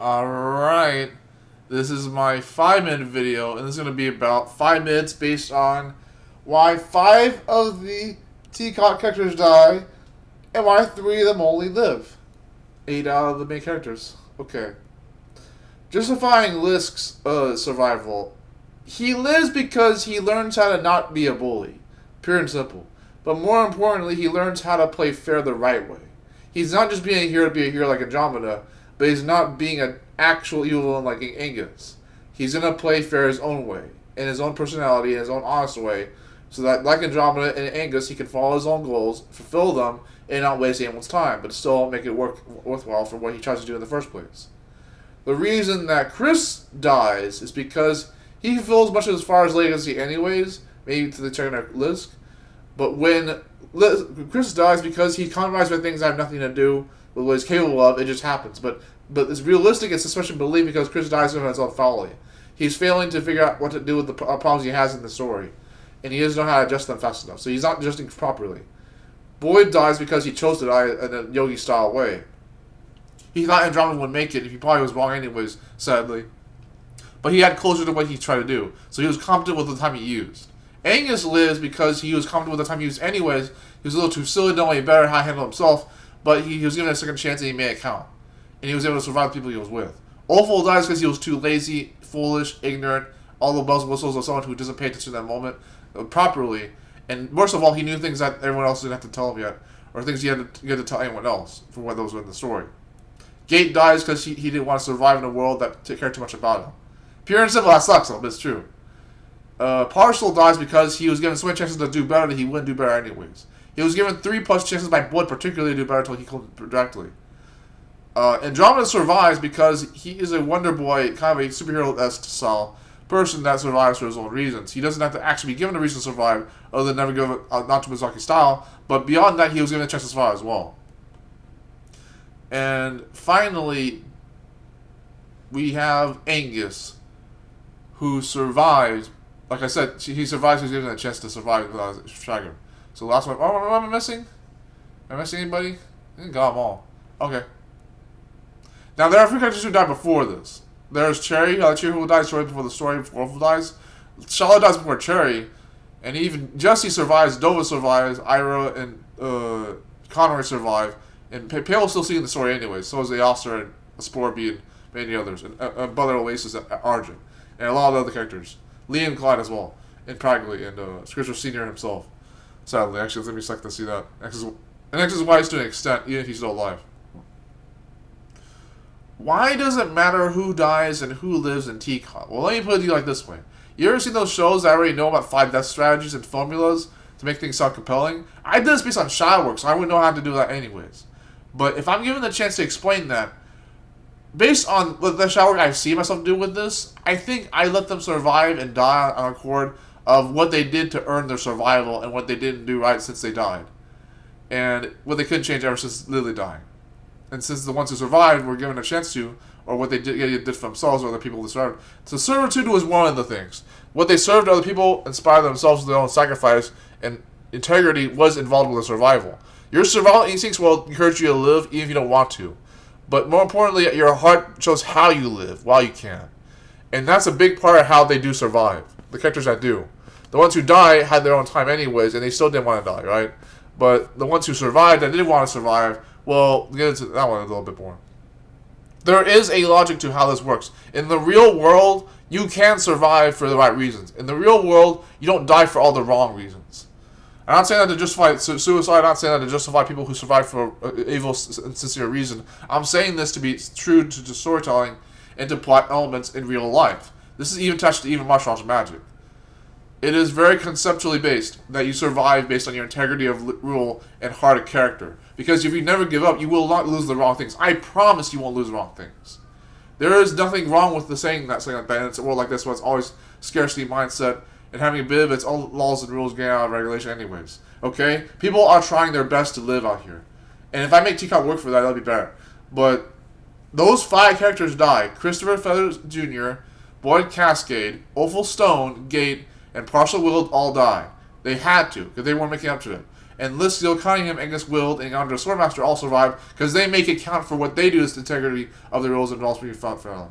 Alright, this is my 5-minute video, and this is going to be about 5 minutes based on why 5 of the TCCOTT characters die, and why 3 of them only live. 8 out of the main characters. Okay. Justifying Lisk's survival. He lives because he learns how to not be a bully. Pure and simple. But more importantly, he learns how to play fair the right way. He's not just being a hero to be a hero like Andromeda, but he's not being an actual evil villain like Angus. He's going to play fair his own way, in his own personality, in his own honest way, so that, like Andromeda and Angus, he can follow his own goals, fulfill them, and not waste anyone's time, but still make it worthwhile for what he tries to do in the first place. The reason that Chris dies is because he fulfills much of his father's legacy anyways, maybe to the turn of Lisk, but when Chris dies because he compromised with things that have nothing to do with what he's capable of, it just happens. But it's realistic and suspicion belief because Chris dies from his own folly. He's failing to figure out what to do with the problems he has in the story, and he doesn't know how to adjust them fast enough, so he's not adjusting properly. Boyd dies because he chose to die in a Yogi-style way. He thought Andromeda would make it, he probably was wrong anyways, sadly. But he had closer to what he tried to do, so he was competent with the time he used. Angus lives because he was competent with the time he used anyways. He was a little too silly, didn't know any better how to handle himself, but he was given a second chance and he made it count. And he was able to survive the people he was with. Awful dies because he was too lazy, foolish, ignorant, all the bells and whistles of someone who doesn't pay attention to that moment properly. And worst of all, he knew things that everyone else didn't have to tell him yet, or things he had to tell anyone else for what those were in the story. Gate dies because he didn't want to survive in a world that cared too much about him. Pure and simple, that sucks, but it's true. Parcel dies because he was given so many chances to do better that he wouldn't do better anyways. He was given 3+ chances by Boyd particularly to do better until he killed him directly. Andromeda survives because he is a Wonder Boy, kind of a superhero-esque style person that survives for his own reasons. He doesn't have to actually be given a reason to survive, other than never give it, not to Mizaki style, but beyond that, he was given a chance to survive as well. And finally, we have Angus, who survives. Like I said, he survives because he's given a chance to survive without a shotgun. So last one. Oh, am I missing? Am I missing anybody? I think got them all. Okay. Now, there are 3 characters who died before this. There's Cherry, Cherry who dies shortly before the story, before Orphan dies. Charlotte dies before Cherry. And even Jesse survives, Dova survives, Ira and Conroy survive. And Pale is still seeing the story anyway. So is the Officer and Sporby and many others. And Brother Oasis and Arjun. And a lot of other characters. Lee and Clyde as well. And practically. And Scripture Senior himself. Sadly. Actually, it's going to be sucked to see that. And X is wise to an extent, even if he's still alive. Why does it matter who dies and who lives in TCCOTT? Well, let me put it to you like this way. You ever seen those shows that already know about 5 death strategies and formulas to make things sound compelling? I did this based on shadow work, so I wouldn't know how to do that anyways. But if I'm given the chance to explain that, based on the shadow work I see myself do with this, I think I let them survive and die on accord of what they did to earn their survival and what they didn't do right since they died. And what they couldn't change ever since Lily dying. And since the ones who survived were given a chance to, or what they did for themselves or other people who survived. So servitude was one of the things. What they served other people inspired themselves with their own sacrifice, and integrity was involved with their survival. Your survival instincts will encourage you to live even if you don't want to. But more importantly, your heart shows how you live while you can. And that's a big part of how they do survive. The characters that do. The ones who die had their own time anyways, and they still didn't want to die, right? But the ones who survived and didn't want to survive, well, we'll get into that one a little bit more. There is a logic to how this works. In the real world, you can survive for the right reasons. In the real world, you don't die for all the wrong reasons. I'm not saying that to justify suicide. I'm not saying that to justify people who survive for evil and sincere reason. I'm saying this to be true to storytelling and to plot elements in real life. This is even attached to even martial arts magic. It is very conceptually based that you survive based on your integrity of rule and heart of character. Because if you never give up, you will not lose the wrong things. I promise you won't lose the wrong things. There is nothing wrong with saying that in a world like this where it's always scarcity mindset and having a bit of its own laws and rules getting out of regulation anyways. Okay? People are trying their best to live out here. And if I make TCCOTT work for that, that'll be better. But those 5 characters die. Christopher Feathers Jr., Boyd Cascade, Opal Stone, Gate, and Partial Willed all die. They had to, because they weren't making up to it. And Listio, Cunningham, Angus Wild, and Andre Swordmaster all survive because they make it count for what they do as the integrity of the rules and also be fought for them.